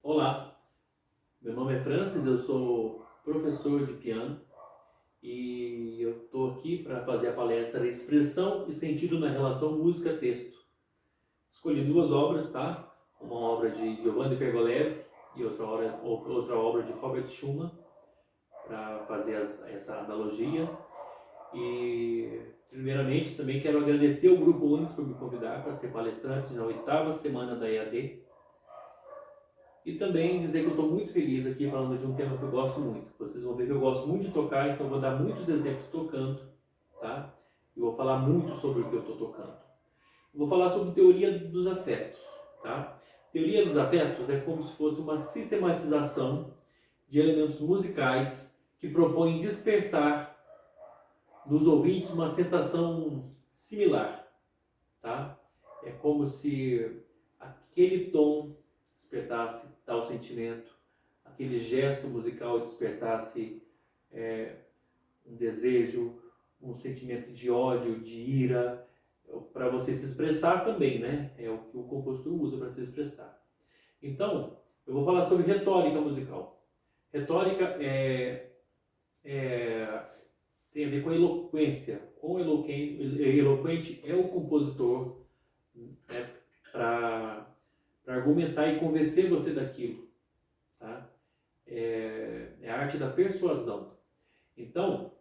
Olá, meu nome é Francis, eu sou professor de piano e eu estou aqui para fazer a palestra Expressão e Sentido na Relação Música-Texto. Escolhi duas obras, tá? Uma obra de Giovanni Pergolesi e outra obra de Robert Schumann, para fazer essa analogia. E primeiramente também quero agradecer ao Grupo Unis por me convidar para ser palestrante na 8ª semana da EAD. E também dizer que eu estou muito feliz aqui falando de um tema que eu gosto muito. Vocês vão ver que eu gosto muito de tocar, então eu vou dar muitos exemplos tocando, tá? E vou falar muito sobre o que eu estou tocando. Eu vou falar sobre teoria dos afetos, tá? Teoria dos afetos é como se fosse uma sistematização de elementos musicais que propõem despertar nos ouvintes uma sensação similar, tá? É como se aquele tom despertasse tal sentimento, aquele gesto musical despertasse um desejo, um sentimento de ódio, de ira, para você se expressar também, né? É o que o compositor usa para se expressar. Então, eu vou falar sobre retórica musical. Retórica tem a ver com eloquência. Quão eloquente é o compositor, né, para argumentar e convencer você daquilo, tá? É a arte da persuasão. Então,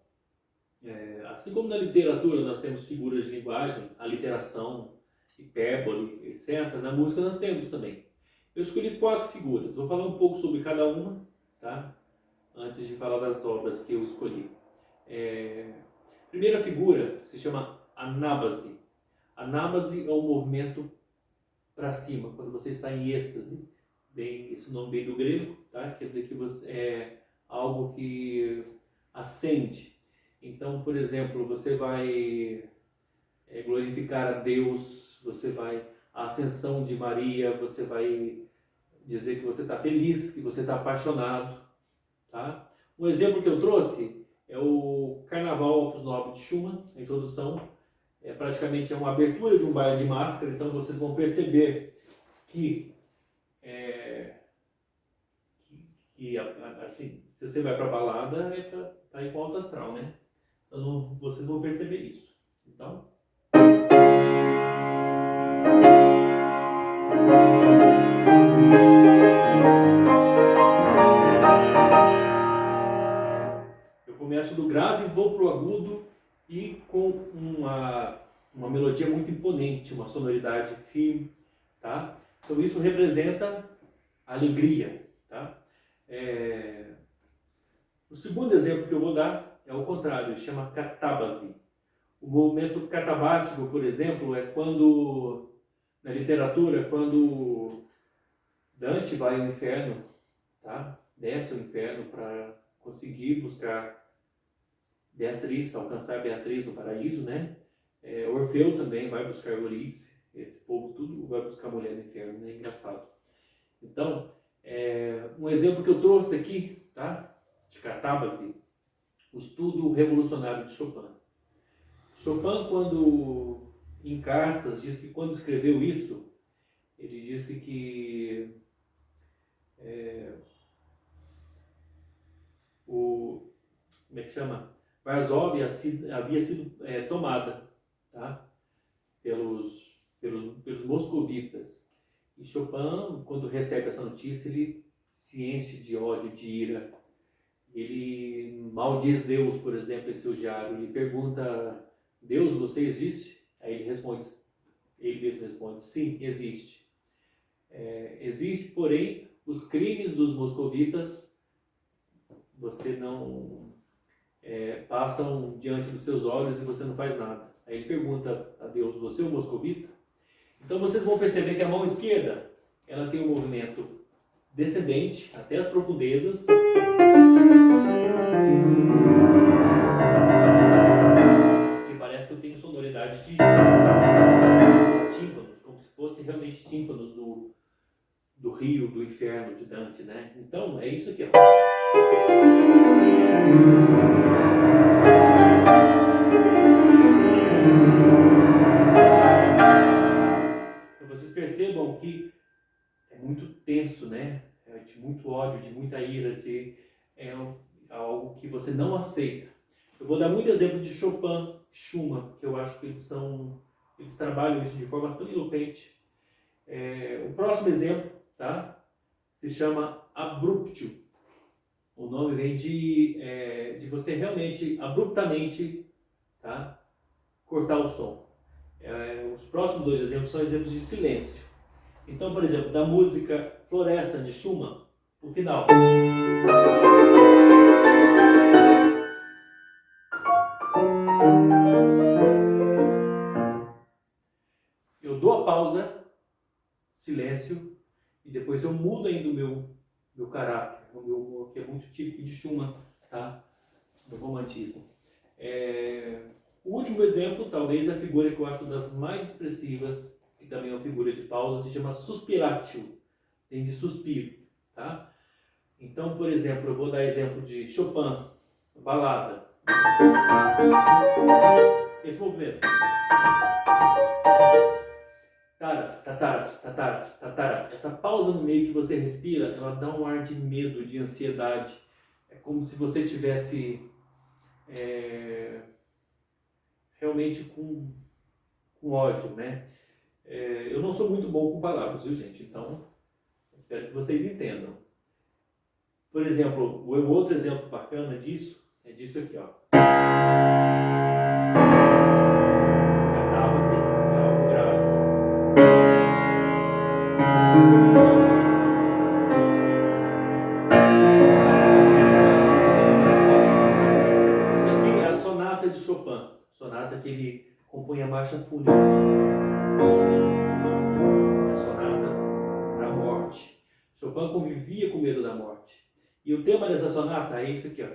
assim como na literatura nós temos figuras de linguagem, aliteração, hipérbole, etc., na música nós temos também. Eu escolhi 4 figuras, vou falar um pouco sobre cada uma, tá? Antes de falar das obras que eu escolhi. Primeira figura se chama anábase. Anábase é um movimento para cima, quando você está em êxtase. Esse nome vem do grego, tá? Quer dizer que é algo que ascende. Então, por exemplo, você vai glorificar a Deus, a ascensão de Maria, você vai dizer que você está feliz, que você está apaixonado, tá? Um exemplo que eu trouxe é o Carnaval Opus 9 de Schumann, a introdução. Praticamente uma abertura de um baile de máscara, então vocês vão perceber que assim, se você vai para a balada, é para estar em alto astral, né? Então vocês vão perceber isso. Então, eu começo do grave, vou para o agudo e com uma melodia muito imponente, uma sonoridade firme, tá? Então isso representa alegria, tá? O segundo exemplo que eu vou dar é o contrário, chama catábase. O movimento catabático, por exemplo, é quando, na literatura, quando Dante vai ao inferno, tá? Desce ao inferno para conseguir buscar Beatriz, alcançar Beatriz no paraíso, né? Orfeu também vai buscar Eurídice. Esse povo tudo vai buscar mulher no inferno, né? Engraçado. Então, um exemplo que eu trouxe aqui, tá? De catábase, o estudo revolucionário de Chopin. Chopin, quando em cartas, diz que quando escreveu isso, ele disse que como é que chama? Varsóvia havia sido tomada, tá? pelos moscovitas. E Chopin, quando recebe essa notícia, ele se enche de ódio, de ira. Ele maldiz Deus, por exemplo, em seu diário. Ele pergunta: Deus, você existe? Aí ele mesmo responde: sim, existe. Existe, porém, os crimes dos moscovitas você não passam diante dos seus olhos e você não faz nada. Aí ele pergunta a Deus: você é um moscovita? Então vocês vão perceber que a mão esquerda ela tem um movimento descendente até as profundezas, que parece que eu tenho sonoridade de tímpanos, como se fossem realmente tímpanos do rio, do inferno de Dante, né? Então é isso aqui, ó. Então vocês percebam que é muito tenso, né? de muito ódio, de muita ira, algo que você não aceita. Eu vou dar muito exemplo de Chopin, Schumann, porque eu acho que eles trabalham isso de forma tão eloquente. O próximo exemplo, tá, se chama Abruptio. O nome vem de você realmente, abruptamente, tá, cortar o som. Os próximos dois exemplos são exemplos de silêncio. Então, por exemplo, da música Floresta, de Schumann, o final. Eu dou a pausa, silêncio, e depois eu mudo ainda o meu caráter, o meu humor, que é muito típico de Schumann, tá? Do romantismo. O último exemplo, talvez a figura que eu acho das mais expressivas, que também é uma figura de pausa, se chama suspiratio, tem de suspiro, tá? Então, por exemplo, eu vou dar exemplo de Chopin, balada. Esse movimento. Tara, tatara, tatara, tatara. Essa pausa no meio que você respira, ela dá um ar de medo, de ansiedade. É como se você tivesse realmente com ódio, né? Eu não sou muito bom com palavras, viu, gente? Então, espero que vocês entendam. Por exemplo, o outro exemplo bacana disso é disso aqui, ó. Catava-se, é algo grave. Isso aqui é a sonata de Chopin, sonata que ele compõe a marcha fúnebre. É a sonata para a morte. Chopin convivia com medo da morte. E o tema dessa sonata é isso aqui, ó.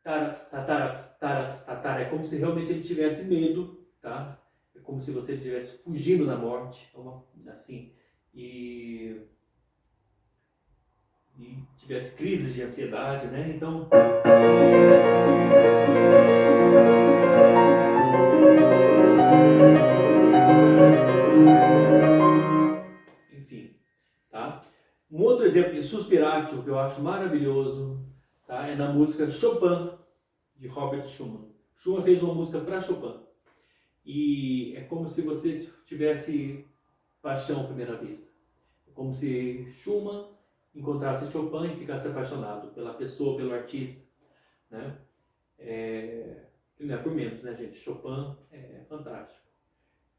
Tara, tatara, tara, tatara. É como se realmente ele tivesse medo, tá? É como se você estivesse fugindo da morte, assim, e tivesse crises de ansiedade, né? Então, enfim, tá? Um outro exemplo de suspiratio que eu acho maravilhoso, tá? É na música Chopin, de Robert Schumann. Schumann fez uma música para Chopin. E é como se você tivesse paixão à primeira vista. É como se Schumann encontrasse Chopin e ficasse apaixonado pela pessoa, pelo artista, né? Que não é por menos, né, gente? Chopin é fantástico.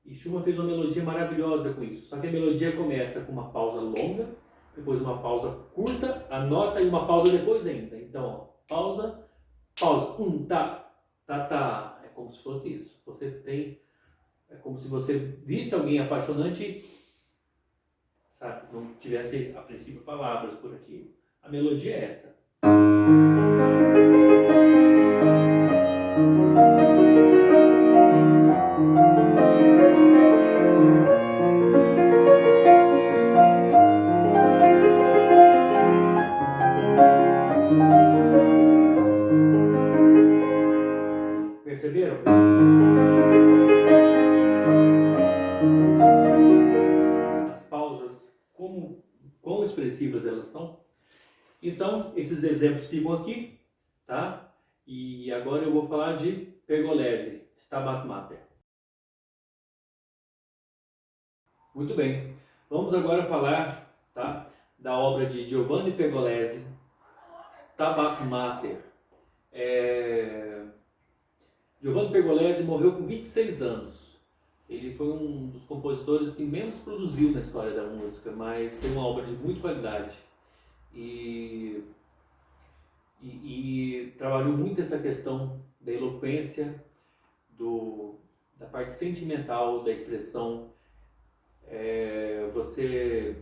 E Schumann fez uma melodia maravilhosa com isso. Só que a melodia começa com uma pausa longa, depois uma pausa curta, a nota e uma pausa depois ainda. Então, ó, pausa, pausa, tá, tá, tá. É como se fosse isso. É como se você visse alguém apaixonante, sabe, não tivesse a princípio palavras por aqui. A melodia é essa. Perceberam? As pausas, quão expressivas elas são. Então, esses exemplos ficam aqui, tá? E agora eu vou falar de Pergolesi, Stabat Mater. Muito bem. Vamos agora falar, tá, da obra de Giovanni Pergolesi, Stabat Mater. Giovanni Pergolesi morreu com 26 anos. Ele foi um dos compositores que menos produziu na história da música, mas tem uma obra de muita qualidade. E trabalhou muito essa questão da eloquência, da parte sentimental da expressão. Você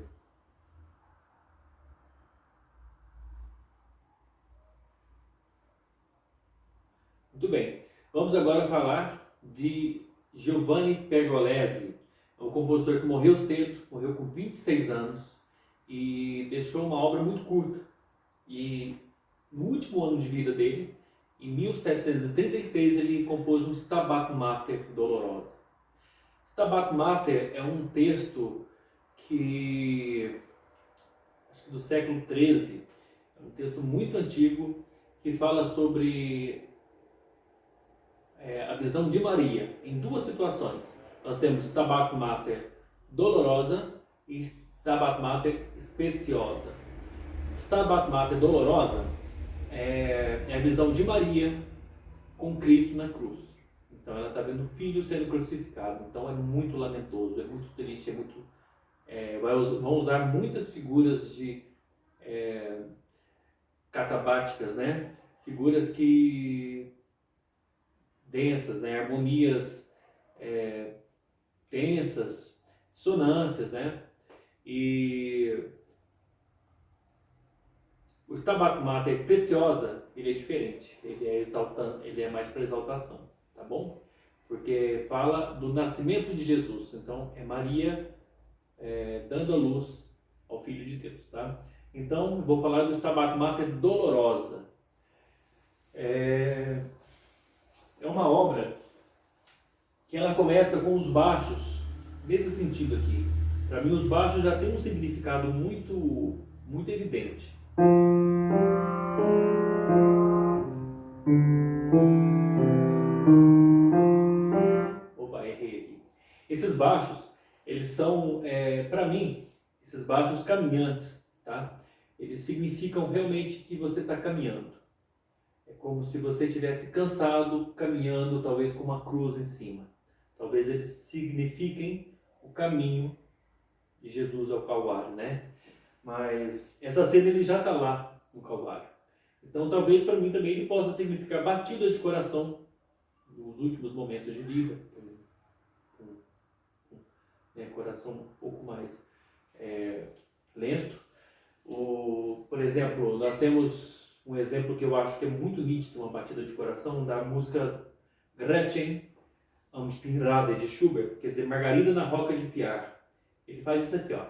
Muito bem. Vamos agora falar de Giovanni Pergolesi, um compositor que morreu cedo, morreu com 26 anos e deixou uma obra muito curta. E no último ano de vida dele, em 1736, ele compôs um Stabat Mater dolorosa. Stabat Mater é um texto que acho que do século XIII, é um texto muito antigo que fala sobre a visão de Maria em duas situações. Nós temos Stabat Mater dolorosa e Stabat Mater speciosa. Stabat Mater dolorosa é a visão de Maria com Cristo na cruz. Então ela está vendo o filho sendo crucificado. Então é muito lamentoso, é muito triste, vão usar muitas figuras de catabáticas, né? Figuras que densas, né? Harmonias tensas, dissonâncias, né? E o Stabat Mater Speciosa, ele é diferente, ele é mais para exaltação, tá bom? Porque fala do nascimento de Jesus, então é Maria dando a luz ao Filho de Deus, tá? Então, eu vou falar do Stabat Mater Dolorosa. É uma obra que ela começa com os baixos, nesse sentido aqui. Para mim, os baixos já têm um significado muito, muito evidente. Opa, errei aqui. Esses baixos, eles são, para mim, esses baixos caminhantes, tá? Eles significam realmente que você está caminhando. É como se você estivesse cansado, caminhando, talvez com uma cruz em cima. Talvez eles signifiquem o caminho de Jesus ao Calvário, né? Mas essa cena ele já está lá no Calvário. Então talvez para mim também ele possa significar batidas de coração nos últimos momentos de vida. Coração um pouco mais lento. Por exemplo, nós temos um exemplo que eu acho que é muito nítido, uma batida de coração, da música Gretchen am Spinnrade de Schubert, quer dizer, Margarida na Roca de Fiar. Ele faz isso aqui, ó.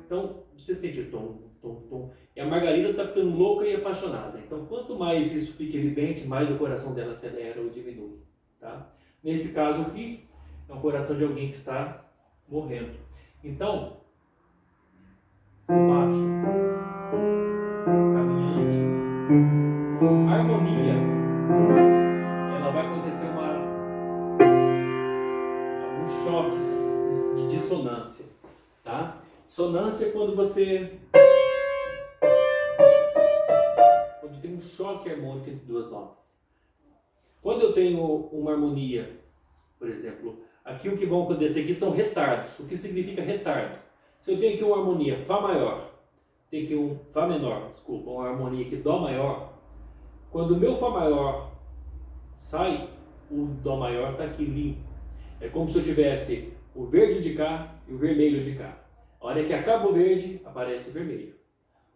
Então, você sente o tom, tom, tom. E a Margarida está ficando louca e apaixonada. Então, quanto mais isso fica evidente, mais o coração dela acelera ou diminui. Tá? Nesse caso aqui, é o coração de alguém que está morrendo. Então, o baixo, caminhante, a harmonia, ela vai acontecer alguns choques de dissonância. Tá? Dissonância é quando tem um choque harmônico entre duas notas. Quando eu tenho uma harmonia, por exemplo, aqui o que vão acontecer aqui são retardos. O que significa retardo? Se eu tenho aqui uma harmonia Fá maior, tenho aqui um Fá menor, desculpa, uma harmonia aqui Dó maior, quando o meu Fá maior sai, o Dó maior está aqui limpo. É como se eu tivesse o verde de cá e o vermelho de cá. A hora que acaba o verde, aparece o vermelho.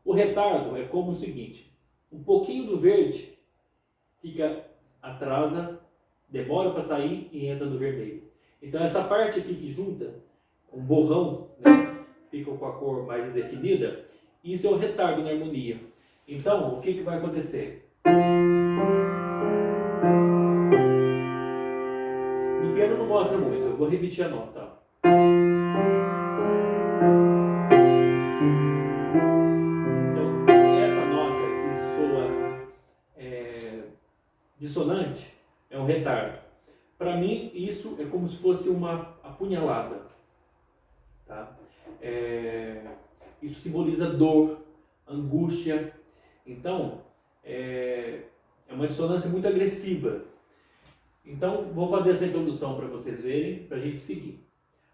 O retardo é como o seguinte: um pouquinho do verde atrasa, demora para sair e entra no vermelho. Então essa parte aqui que junta, um borrão, né, fica com a cor mais indefinida, isso é o retardo na harmonia. Então, o que vai acontecer? No piano não mostra muito, eu vou repetir a nota. Dissonante é um retardo. Para mim, isso é como se fosse uma apunhalada. Tá? Isso simboliza dor, angústia. Então, é uma dissonância muito agressiva. Então, vou fazer essa introdução para vocês verem, para a gente seguir.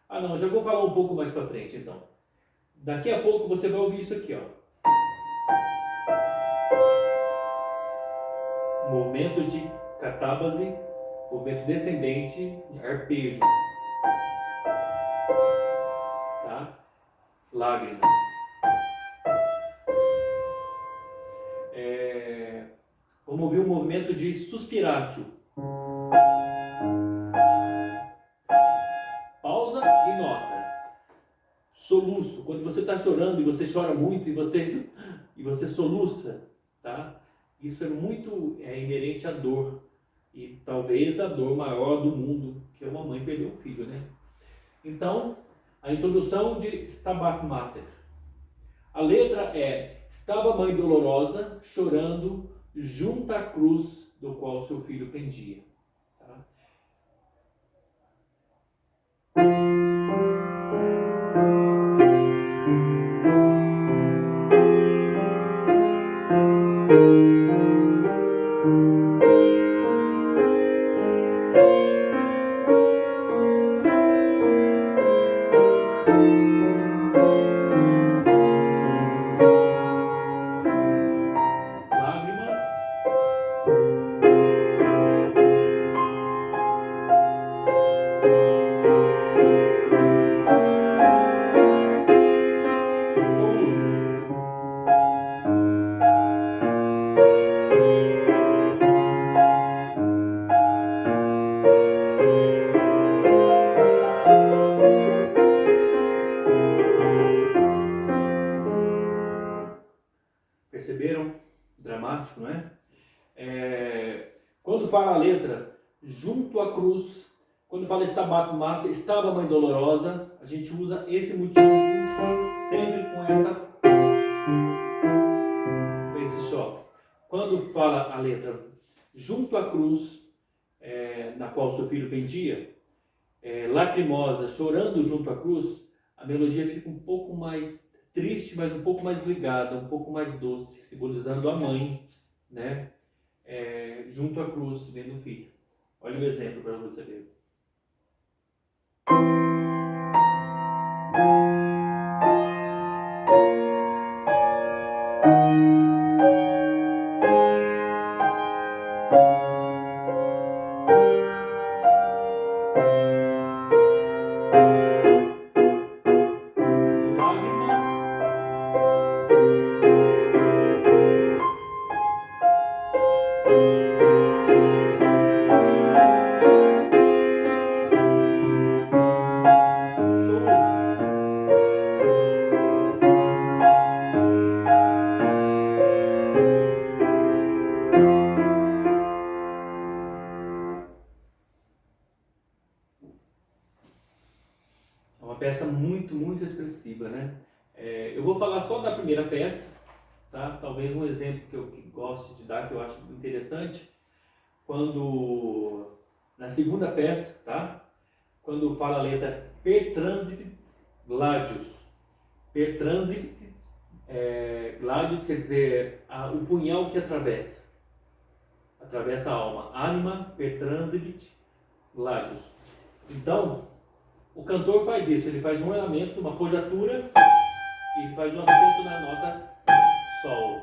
Não, já vou falar um pouco mais para frente, então. Daqui a pouco você vai ouvir isso aqui, ó. Movimento de catábase, movimento descendente, arpejo, tá? Lágrimas. Vamos ouvir o movimento de suspiratio. Pausa e nota. Soluço, quando você está chorando e você chora muito e você soluça, tá? Isso é muito inerente à dor. E talvez a dor maior do mundo, que é uma mãe perder um filho, né? Então, a introdução de Stabat Mater. A letra é: estava a mãe dolorosa, chorando, junto à cruz do qual seu filho pendia. Tá? Lágrimas. Soluços. Perceberam? Dramático, não é? Quando fala a letra junto à cruz, quando fala Stabat Mater, estava a mãe dolorosa, a gente usa esse motivo sempre com esses choques. Quando fala a letra junto à cruz, na qual seu filho pendia, lacrimosa, chorando junto à cruz, a melodia fica um pouco mais triste, mas um pouco mais ligada, um pouco mais doce, simbolizando a mãe, né? Junto à cruz, vendo o filho. Olha o exemplo para você ver. Lágrimas. É uma peça muito, muito expressiva, né? Eu vou falar só da primeira peça, tá? Talvez um exemplo que eu gosto de dar, que eu acho interessante, quando na segunda peça, tá? Quando fala a letra per transit gladius. Per transit gladius quer dizer o punhal que atravessa a alma. Anima per transit gladius. Então, o cantor faz isso, ele faz um elemento, uma apogiatura e faz um acento na nota Sol,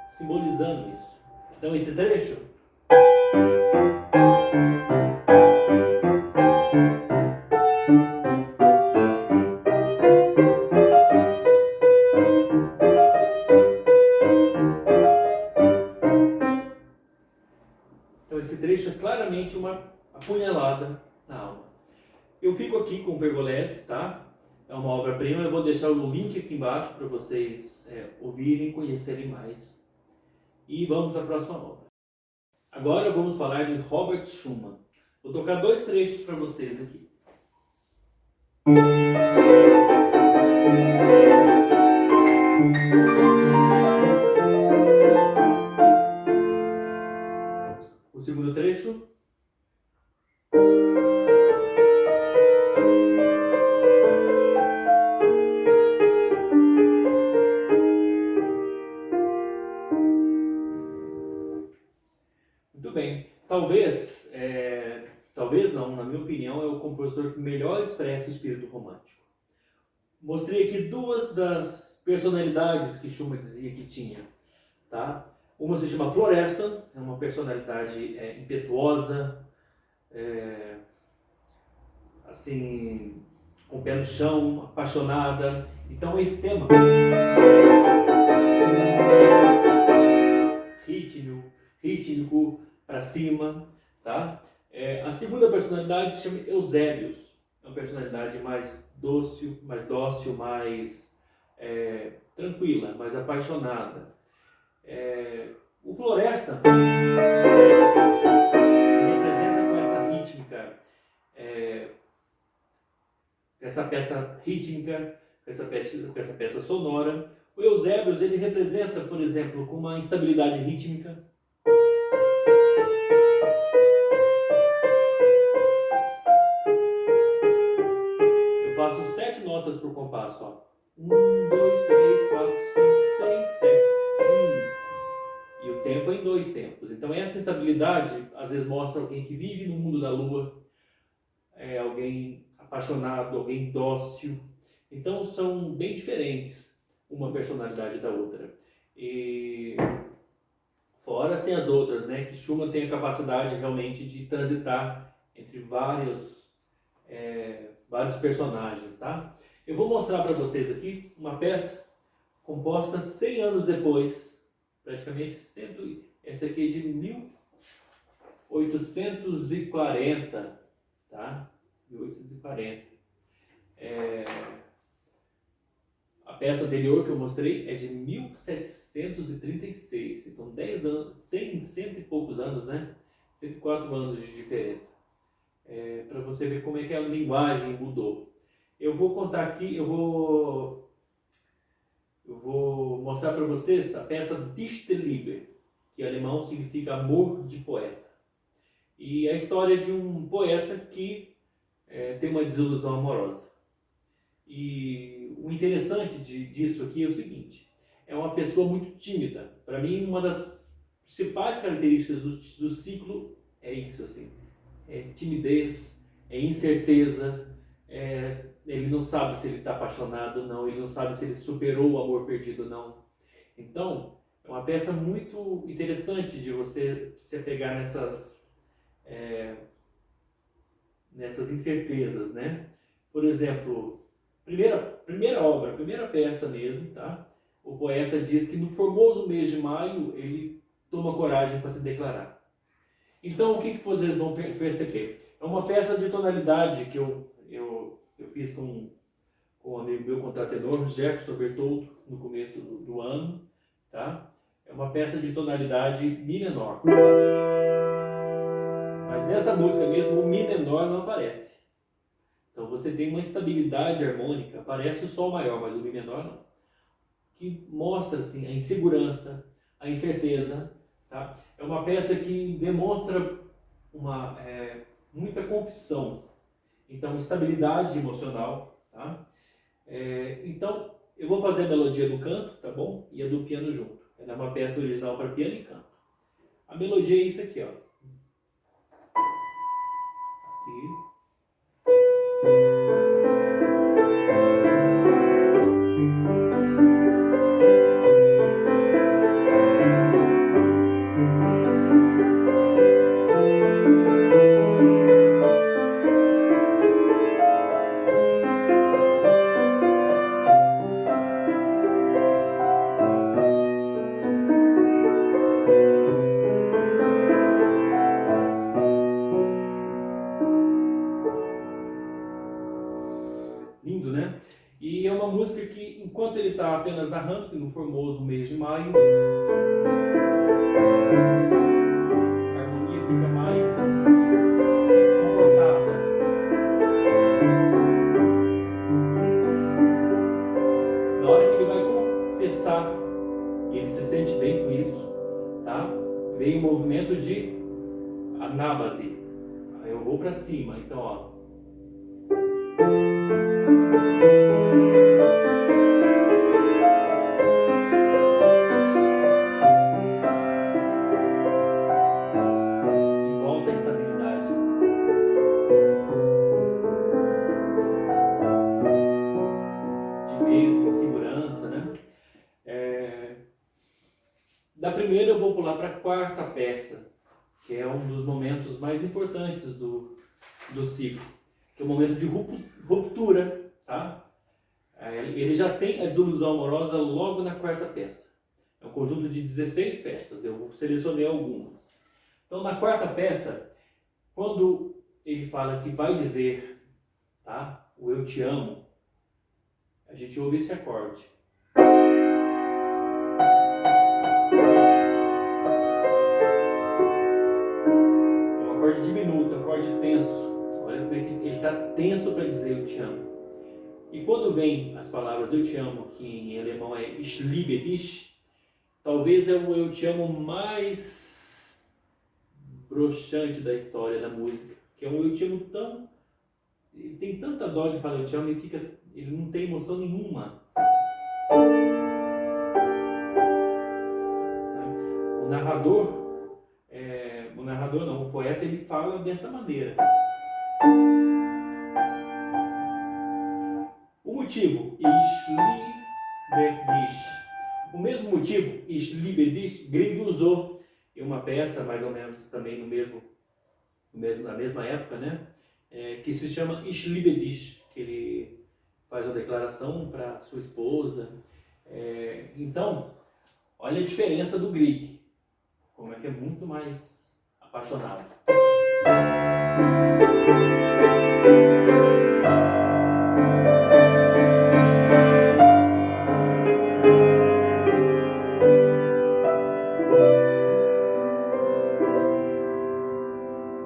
simbolizando isso. Então esse trecho é claramente uma apunhalada na alma. Eu fico aqui com o Pergolesi, tá? É uma obra-prima, eu vou deixar o link aqui embaixo para vocês ouvirem e conhecerem mais. E vamos à próxima obra. Agora vamos falar de Robert Schumann. Vou tocar dois trechos para vocês aqui. O segundo trecho. Muito bem. Talvez não, na minha opinião, é o compositor que melhor expressa o espírito romântico. Mostrei aqui duas das personalidades que Schumann dizia que tinha, tá? Uma se chama Florestan, é uma personalidade impetuosa, assim, com o pé no chão, apaixonada. Então esse tema, rítmico, para cima, tá? A segunda personalidade se chama Eusébius, é uma personalidade mais dócil, mais tranquila, mais apaixonada. O Floresta representa com essa rítmica, essa peça rítmica, com essa peça sonora. O Eusébios, ele representa, por exemplo, com uma instabilidade rítmica. Eu faço 7 notas por compasso, ó. 1, 2, 3, 4, 5, 6, 7. E o tempo é em 2 tempos. Então essa estabilidade, às vezes, mostra alguém que vive no mundo da lua, alguém apaixonado, alguém dócil. Então são bem diferentes uma personalidade da outra. E fora assim as outras, né? Que Schumann tem a capacidade realmente de transitar entre vários personagens, tá? Eu vou mostrar para vocês aqui uma peça composta 100 anos depois, praticamente essa aqui é de 1840, tá? 1840. A peça anterior que eu mostrei é de 1736, então 10 anos, 100 e poucos anos, né? 104 anos de diferença. Para você ver como é que a linguagem mudou. Eu vou contar aqui, eu vou mostrar para vocês a peça Dichterliebe, que em alemão significa amor de poeta. E a história de um poeta que tem uma desilusão amorosa. E o interessante disso aqui é o seguinte: é uma pessoa muito tímida. Para mim, uma das principais características do ciclo é isso, assim, é timidez, é incerteza, ele não sabe se ele está apaixonado ou não, ele não sabe se ele superou o amor perdido ou não. Então, é uma peça muito interessante de você se apegar nessas incertezas, né? Por exemplo, primeira obra, primeira peça mesmo, tá? O poeta diz que no formoso mês de maio ele toma coragem para se declarar. Então, o que vocês vão perceber? É uma peça de tonalidade que eu fiz com um amigo meu, contratenor, Jefferson Bertoldo, no começo do ano, tá? É uma peça de tonalidade Mi menor. Mas nessa música mesmo, o Mi menor não aparece. Então você tem uma estabilidade harmônica, aparece o Sol maior, mas o Mi menor não. Que mostra assim, a insegurança, a incerteza. Tá? É uma peça que demonstra muita confissão. Então, estabilidade emocional. Tá? Então, eu vou fazer a melodia do canto, tá bom? E a do piano junto. Ela é uma peça original para piano e canto. A melodia é isso aqui, ó. Aqui. Lindo, né? E é uma música que, enquanto ele está apenas narrando, que no formoso mês de maio, a harmonia fica mais comportada. Na hora que ele vai confessar, e ele se sente bem com isso, tá? Vem o movimento de anábase. Aí eu vou para cima, então, ó. Da primeira eu vou pular para a quarta peça, que é um dos momentos mais importantes do ciclo, que é o momento de ruptura, tá? Ele já tem a desilusão amorosa logo na quarta peça. É um conjunto de 16 peças, eu selecionei algumas. Então, na quarta peça, quando ele fala que vai dizer tá? O Eu Te Amo, a gente ouve esse acorde. É um acorde diminuto, um acorde tenso. Olha como é que ele está tenso para dizer Eu Te Amo. E quando vem as palavras Eu Te Amo, que em alemão é Ich liebe dich, talvez é o Eu Te Amo mais broxante da história da música, que é um Eu Te Amo tão... Ele tem tanta dó de falar Eu Te Amo, ele não tem emoção nenhuma. O poeta, ele fala dessa maneira. O motivo, Ich liebe dich. O mesmo motivo, Ich liebe dich, Grieg usou em uma peça, mais ou menos também na mesma época, né? Que se chama Ich liebe dich, que ele faz uma declaração para sua esposa. Então, olha a diferença do Grieg, como é que é muito mais apaixonado.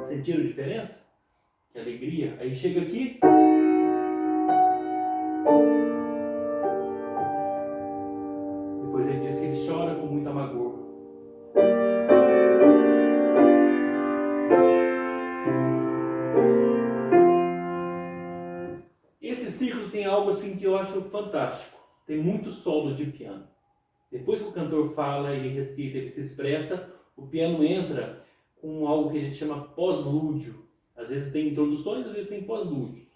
Sentiram a diferença? Que alegria. Aí chega aqui. Depois ele diz que ele chora com muita amargor. Esse ciclo tem algo assim que eu acho fantástico. Tem muito solo de piano. Depois que o cantor fala, ele recita, ele se expressa, o piano entra com algo que a gente chama pós-lúdio. Às vezes tem introduções, às vezes tem pós-lúdios.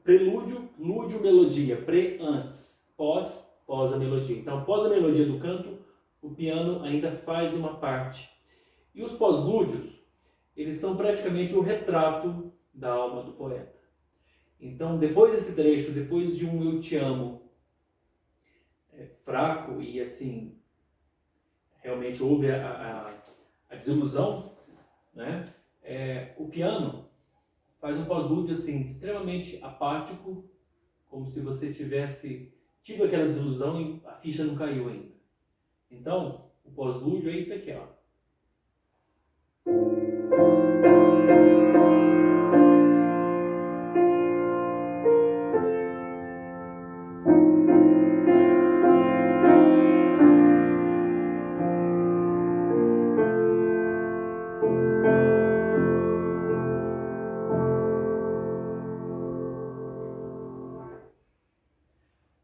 Prelúdio, lúdio, melodia. Pré, antes. Pós, pós a melodia. Então, após a melodia do canto, o piano ainda faz uma parte. E os pós-lúdios, eles são praticamente o retrato da alma do poeta. Então, depois desse trecho, depois de um Eu Te Amo fraco e assim, realmente houve a desilusão, né? O piano faz um pós-lúdio assim, extremamente apático, como se você tivesse tido aquela desilusão e a ficha não caiu ainda. Então, o pós-lúdio é isso aqui, ó.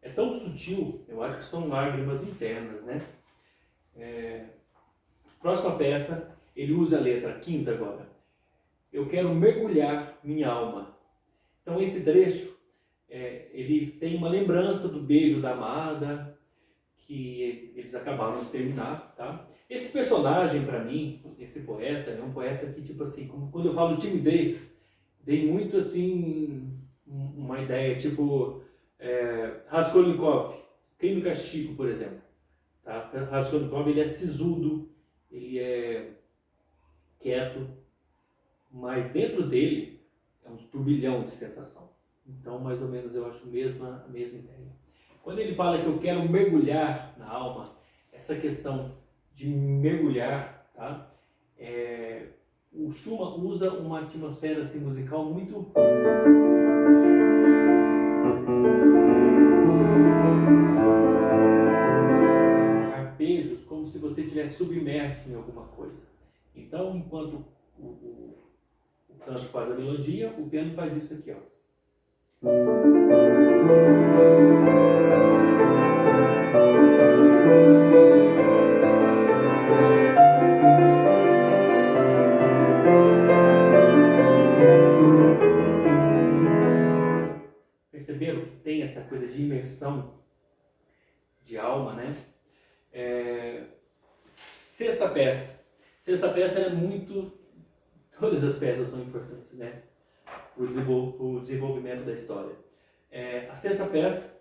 É tão sutil, eu acho que são lágrimas internas, né? Próxima peça, ele usa a letra quinta agora. Eu quero mergulhar minha alma. Então esse trecho, ele tem uma lembrança do beijo da amada, que eles acabaram de terminar, tá? Esse personagem, para mim, esse poeta, é um poeta que, tipo assim, quando eu falo timidez, vem muito assim, uma ideia, tipo, Raskolnikov, Crime e Castigo, por exemplo. Tá? Raskolnikov, ele é sisudo, ele é quieto, mas dentro dele é um turbilhão de sensação. Então, mais ou menos, eu acho a mesma ideia. Quando ele fala que eu quero mergulhar na alma, essa questão de mergulhar, tá? O Schumann usa uma atmosfera assim, musical muito... arpejos, como se você estivesse submerso em alguma coisa. Então, enquanto o canto faz a melodia, o piano faz isso aqui, ó. Perceberam que tem essa coisa de imersão de alma, né? Sexta peça. Sexta peça é muito... Todas as peças são importantes, né? Para o desenvolvimento da história. A sexta peça,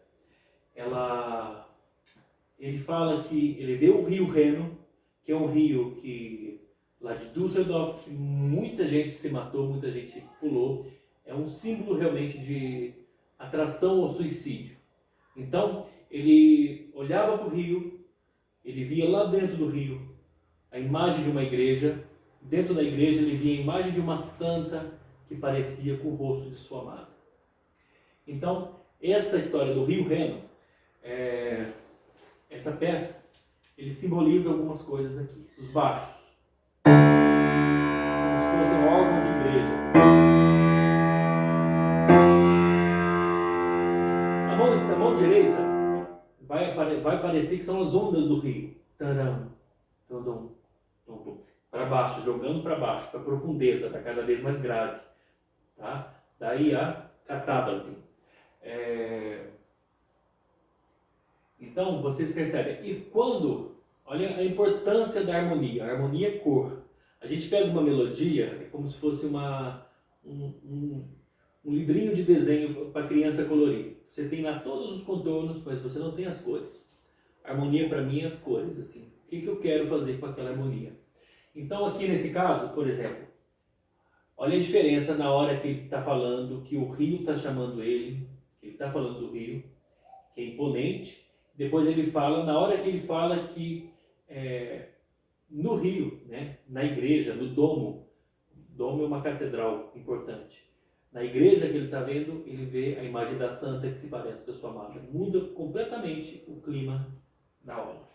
ele fala que ele vê o rio Reno, que é um rio que lá de Düsseldorf, que muita gente se matou, muita gente pulou. é um símbolo realmente de atração ao suicídio. Então, ele olhava para o rio, ele via lá dentro do rio a imagem de uma igreja, dentro da igreja ele via a imagem de uma santa que parecia com o rosto de sua amada. Então, essa história do rio Reno, essa peça, ele simboliza algumas coisas aqui. Os baixos, como se fosse um órgão de igreja. A mão direita vai parecer que são as ondas do rio. Taram, tum, para baixo, jogando para baixo, para a profundeza, para cada vez mais grave. Tá? Daí a catábase. Então, vocês percebem. E quando, olha a importância da harmonia. A harmonia é cor. A gente pega uma melodia, é como se fosse um livrinho de desenho para criança colorir. Você tem lá todos os contornos, mas você não tem as cores. A harmonia para mim é as cores. Assim. O que eu quero fazer com aquela harmonia? Então, aqui nesse caso, por exemplo, olha a diferença na hora que ele está falando que o rio está chamando ele, que ele está falando do rio, que é imponente. Depois ele fala, na hora que ele fala que no rio, né, na igreja, no domo é uma catedral importante. Na igreja que ele está vendo, ele vê a imagem da santa que se parece com a sua amada. Muda completamente o clima da aula.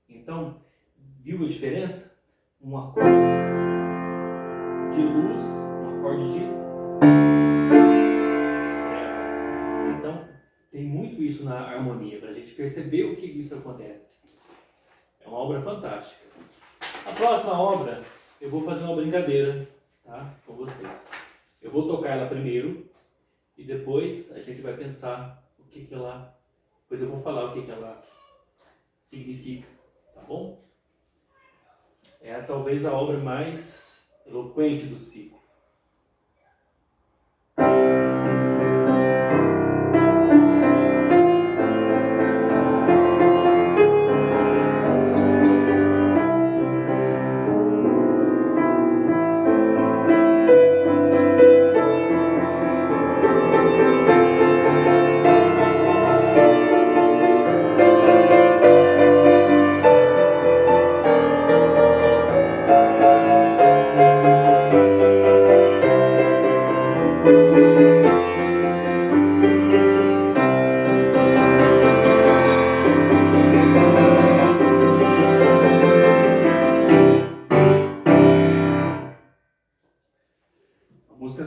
Então, viu a diferença? Um acorde de luz, um acorde de treva. Então, tem muito isso na harmonia, para a gente perceber o que isso acontece. É uma obra fantástica. A próxima obra, eu vou fazer uma brincadeira, tá, com vocês. Eu vou tocar ela primeiro e depois a gente vai pensar o que ela... Depois eu vou falar o que ela significa, tá bom? É talvez a obra mais eloquente do ciclo. Música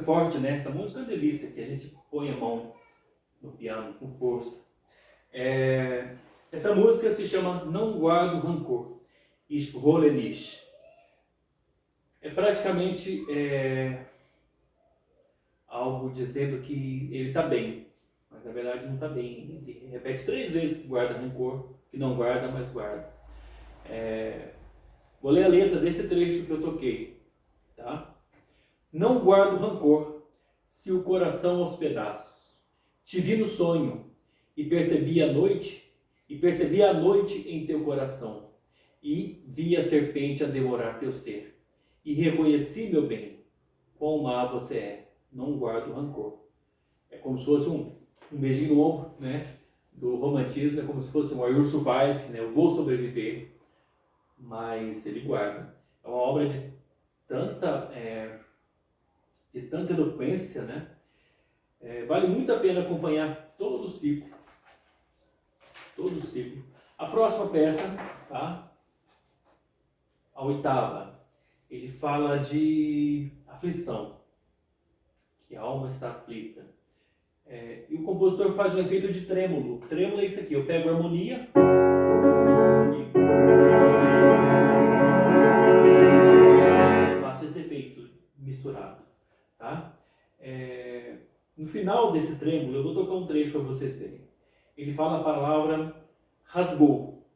forte, né? Essa música é uma delícia, que a gente põe a mão no piano com força. Essa música se chama Não Guardo Rancor, Ich hole nicht. É praticamente algo dizendo que ele está bem, mas na verdade não está bem. Ele repete 3 vezes que guarda rancor, que não guarda, mas guarda. Vou ler a letra desse trecho que eu toquei, tá? Não guardo rancor, se o coração aos pedaços. Te vi no sonho e percebi a noite em teu coração, e vi a serpente a devorar teu ser, e reconheci, meu bem, quão má você é. Não guardo rancor. É como se fosse um beijinho no ombro, né, do romantismo, é como se fosse um I will survive, né, eu vou sobreviver, mas ele guarda. É uma obra de tanta eloquência, né? Vale muito a pena acompanhar todo o ciclo. A próxima peça, tá? A 8ª, ele fala de aflição, que a alma está aflita. E o compositor faz um efeito de trêmulo. Trêmulo é isso aqui, eu pego a harmonia e faço esse efeito misturado, tá? No final desse trêmulo, eu vou tocar um trecho para vocês verem. Ele fala a palavra rasgou.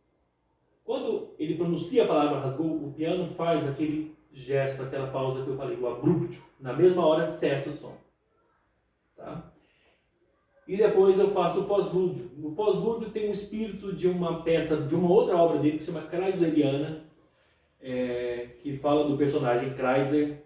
Quando ele pronuncia a palavra rasgou, o piano faz aquele gesto, aquela pausa que eu falei, o abrupto. Na mesma hora cessa o som. Tá? E depois eu faço o pós-lúdio. O pós-lúdio tem um espírito de uma peça, de uma outra obra dele que se chama Chrysleriana, que fala do personagem Chrysler,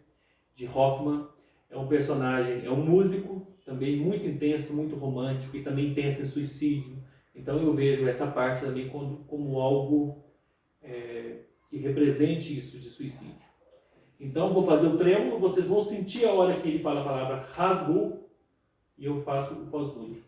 de Hoffmann. É um personagem, é um músico, também muito intenso, muito romântico, e também pensa em suicídio. Então eu vejo essa parte também como algo que represente isso de suicídio. Então vou fazer o trêmulo, vocês vão sentir a hora que ele fala a palavra rasgou, e eu faço o pós-lúdio.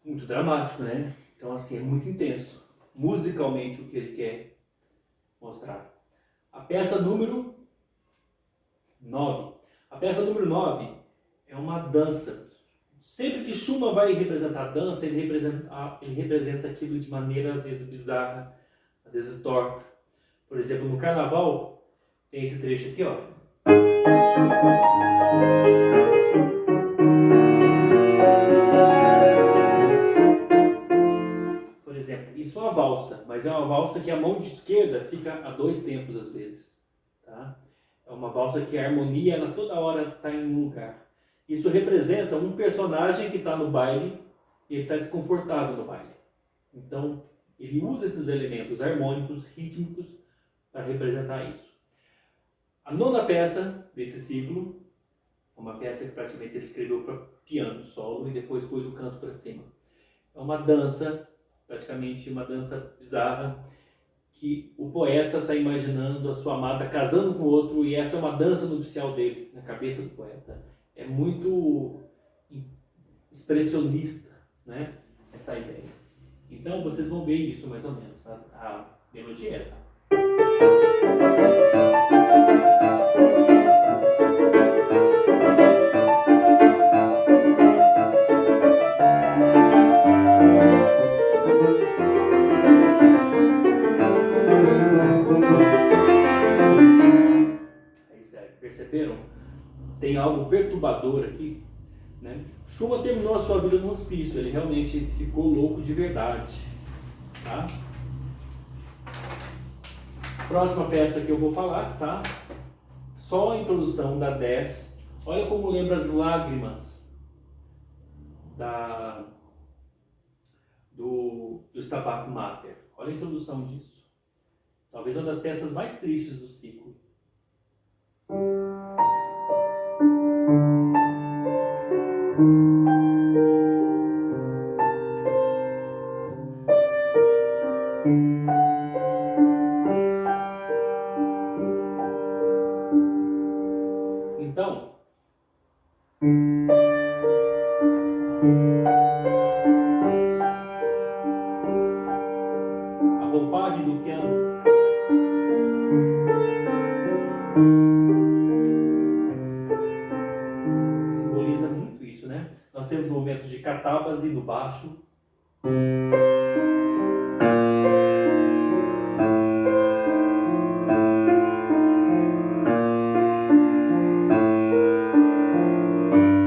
Muito dramático, né? Então, assim, é muito intenso. Musicalmente, o que ele quer mostrar. A peça número 9. A peça número 9 é uma dança. Sempre que Schumann vai representar a dança, ele representa aquilo de maneira, às vezes, bizarra, às vezes torta. Por exemplo, no Carnaval, tem esse trecho aqui, ó. Isso é uma valsa, mas é uma valsa que a mão de esquerda fica a 2 tempos às vezes, tá? É uma valsa que a harmonia, ela toda hora está em um lugar. Isso representa um personagem que está no baile e ele está desconfortável no baile. Então, ele usa esses elementos harmônicos, rítmicos, para representar isso. A 9ª peça desse ciclo, uma peça que praticamente ele escreveu para piano solo e depois pôs o canto para cima. É uma dança, praticamente uma dança bizarra, que o poeta está imaginando a sua amada casando com outro, e essa é uma dança nupcial dele, na cabeça do poeta. É muito expressionista, né, essa ideia. Então vocês vão ver isso mais ou menos. A melodia é essa. Perceberam? Tem algo perturbador aqui, né? Schumann terminou a sua vida no hospício, ele realmente ficou louco de verdade, tá? Próxima peça que eu vou falar, tá? Só a introdução da 10. Olha como lembra as lágrimas do Stabat Mater. Olha a introdução disso. Talvez uma das peças mais tristes do ciclo. Então, a roupagem do piano simboliza muito isso, né? Nós temos momentos de catábase no baixo,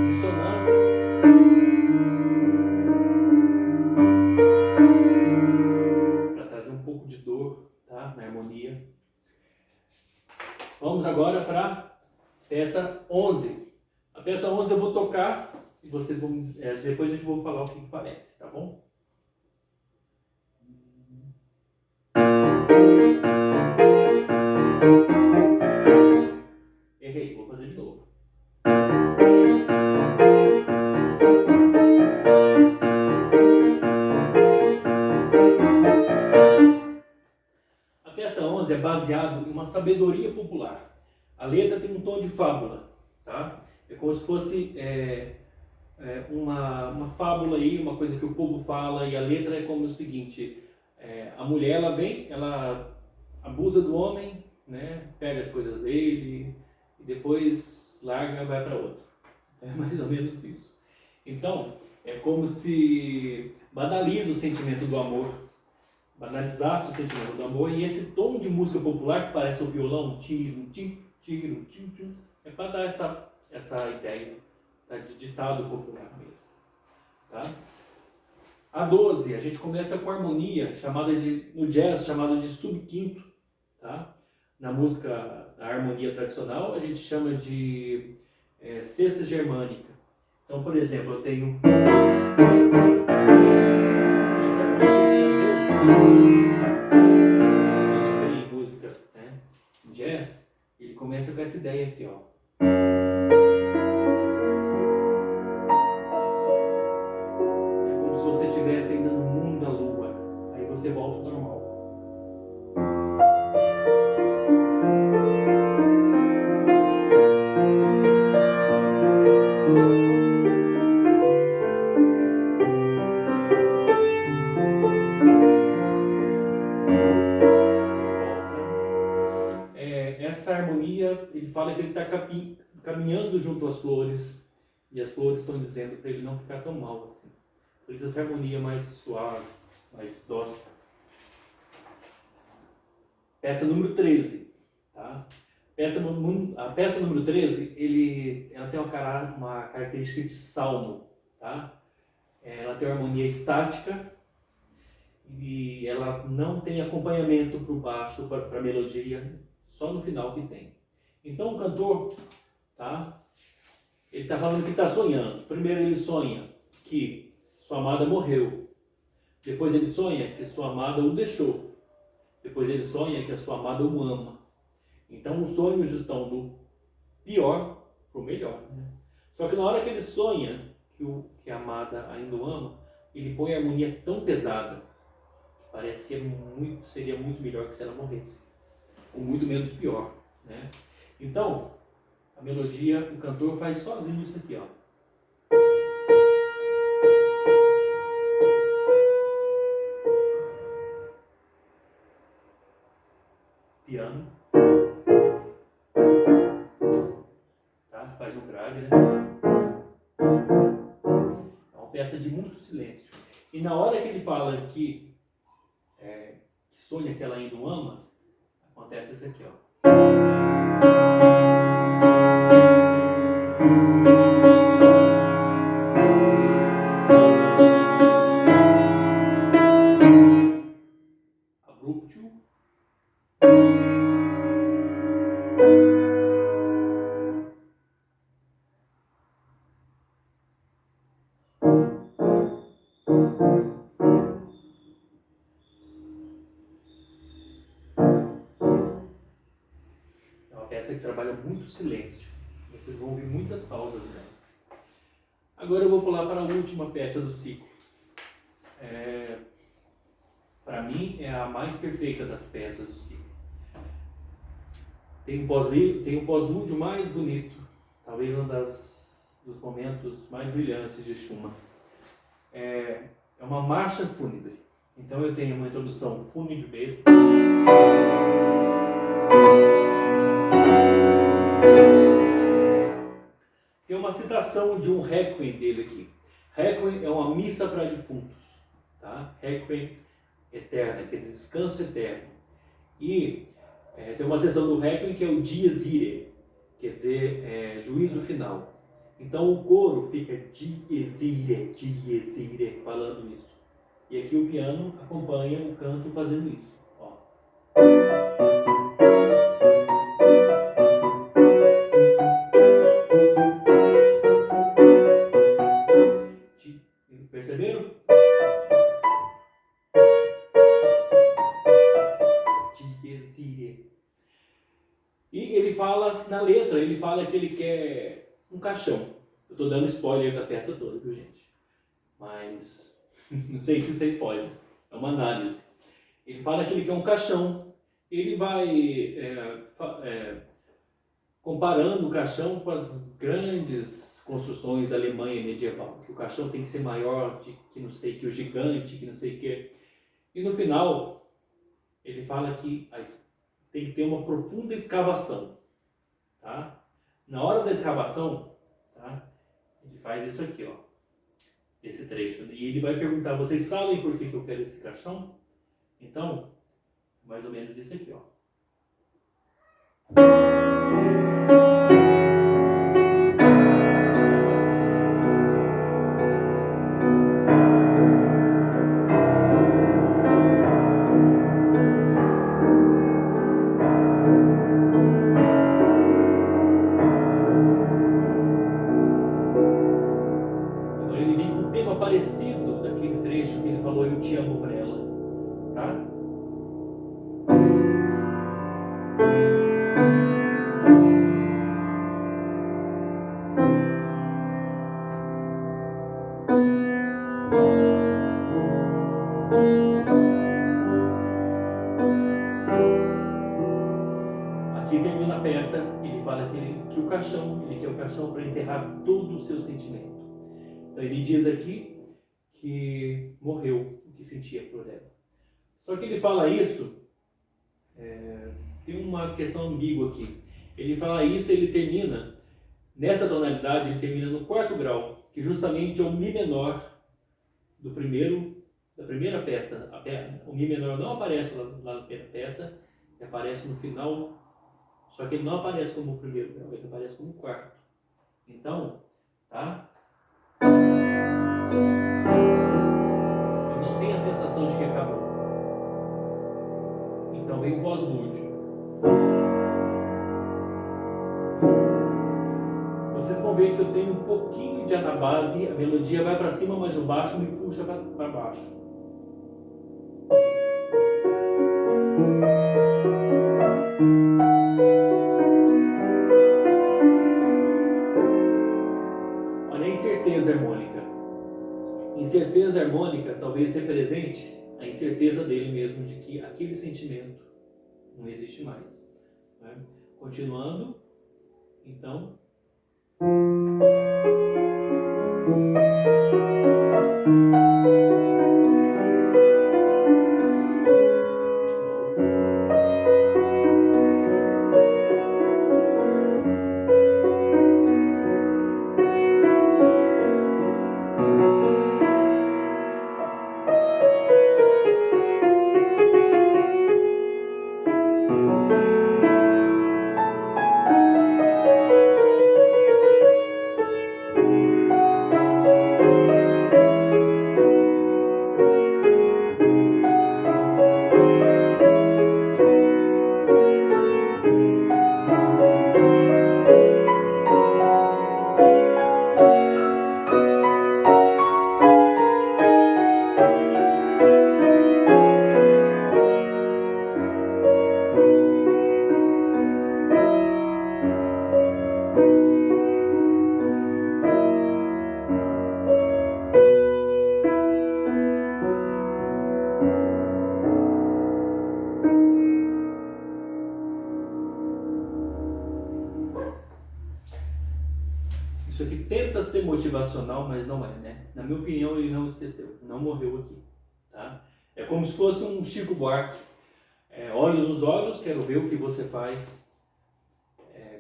dissonância, para trazer um pouco de dor, tá? Na harmonia. Vamos agora para a peça 11. A peça 11 eu vou tocar e vocês vão, depois a gente vai falar o que parece, tá bom? Errei, vou fazer de novo. peça 11 é baseado em uma sabedoria popular. A letra tem um tom de fábula, tá? É como se fosse uma fábula aí, uma coisa que o povo fala, e a letra é como o seguinte: a mulher, ela vem, ela abusa do homem, né? Pega as coisas dele e depois larga e vai para outro. É mais ou menos isso. Então, é como se banaliza o sentimento do amor, banalizasse o sentimento do amor, e esse tom de música popular que parece o violão, tiro, tim, tiro, tim, tim, é para dar essa ideia, tá, de ditado popular mesmo. Tá? A 12, a gente começa com a harmonia, no jazz, chamada de subquinto. Tá? Na música, na harmonia tradicional, a gente chama de sexta germânica. Então, por exemplo, eu tenho essa harmonia que às vezes a gente vê em música, né, em jazz, ele começa com essa ideia aqui, ó. É como se você estivesse ainda no mundo da lua. Aí você volta ao normal. Essa harmonia, ele fala que ele está caminhando junto às flores, e as flores estão dizendo para ele não ficar tão mal assim. Por isso essa harmonia mais suave, mais dócil. Peça número 13. Tá? A peça número 13, ela tem uma característica de salmo. Tá? Ela tem uma harmonia estática, e ela não tem acompanhamento para o baixo, para a melodia, só no final que tem. Então o cantor, tá? Ele está falando que está sonhando. Primeiro ele sonha que sua amada morreu. Depois ele sonha que sua amada o deixou. Depois ele sonha que a sua amada o ama. Então os sonhos estão do pior para o melhor. Né? Só que na hora que ele sonha que a amada ainda o ama, ele põe a harmonia tão pesada que parece que seria muito melhor que se ela morresse. Ou muito menos pior, né? Então, a melodia, o cantor faz sozinho isso aqui, ó. Piano. Tá? Faz um grave, né? É uma peça de muito silêncio. E na hora que ele fala que sonha que ela ainda o ama, acontece isso aqui, ó. Abrupto. É uma peça que trabalha muito silêncio. Vocês vão ouvir muitas pausas nela. Agora eu vou pular para a última peça do ciclo. Para mim, é a mais perfeita das peças do ciclo. Tem um pós-lúdio mais bonito, talvez um dos momentos mais brilhantes de Schumann. É uma marcha fúnebre. Então eu tenho uma introdução fúnebre mesmo. Tem uma citação de um requiem dele aqui. Requiem é uma missa para defuntos. Tá? Requiem eterna, que é descanso eterno. E tem uma seção do Requiem que é o Dies Irae, quer dizer, juízo final. Então o coro fica Dies Irae, Dies Irae, falando isso. E aqui o piano acompanha o canto fazendo isso. Ó. Perceberam? Dies Irae. E ele fala, na letra, ele fala que ele quer um caixão. Eu estou dando spoiler da peça toda, viu, gente? Mas não sei se isso é spoiler, é uma análise. Ele fala que ele quer um caixão ele vai comparando o caixão com as grandes construções da Alemanha medieval, que o caixão tem que ser maior que não sei, que o gigante, que não sei o que. E no final, ele fala que tem que ter uma profunda escavação, tá? Na hora da escavação, tá? Ele faz isso aqui, ó, esse trecho. E ele vai perguntar, vocês sabem por que eu quero esse caixão? Então, mais ou menos isso aqui, ó. Agora ele vem com um tema parecido daquele trecho que ele falou, eu te amo pra ela, tá? Aqui termina a peça, ele fala que o caixão, ele quer o caixão para enterrar todo o seu sentimento. Então ele diz aqui que morreu o que sentia por ela. Só que ele fala isso, tem uma questão ambígua aqui. Ele fala isso, ele termina, nessa tonalidade, ele termina no quarto grau, que justamente é o Mi menor da primeira peça. O Mi menor não aparece lá na primeira peça, ele aparece no final, só que ele não aparece como o primeiro grau, ele aparece como o quarto. Então, tá? Eu não tenho a sensação de que acabou. Então vem o pós-lúdio. Vocês vão ver que eu tenho um pouquinho de anabase, a melodia vai para cima, mas o baixo me puxa para baixo. Olha a incerteza harmônica. Incerteza harmônica talvez represente a incerteza dele mesmo de que aquele sentimento não existe mais. Né? Continuando, então. Isso aqui tenta ser motivacional, mas não é, né? Na minha opinião, ele não esqueceu, não morreu aqui, tá? É como se fosse um Chico Buarque. Olhos nos olhos, quero ver o que você faz.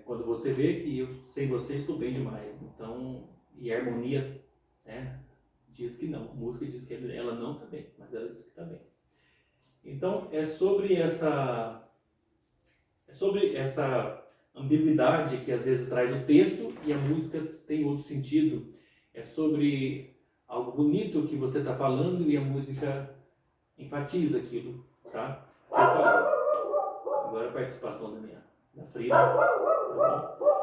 Quando você vê que eu sem você estou bem demais. Então, e a harmonia, né, diz que não. A música diz que ela não está bem, mas ela diz que está bem. Então, é sobre essa ambiguidade que às vezes traz o texto e a música tem outro sentido. É sobre algo bonito que você está falando e a música enfatiza aquilo, tá? Que eu falei. Agora a participação da Frida, tá bom?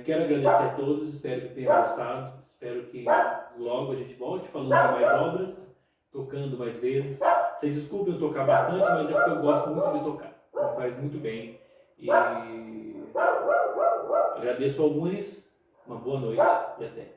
Quero agradecer a todos, espero que tenham gostado, espero que logo a gente volte falando de mais obras, tocando mais vezes. Vocês desculpem eu tocar bastante, mas é porque eu gosto muito de tocar, me faz muito bem. E agradeço ao Muniz, uma boa noite e até.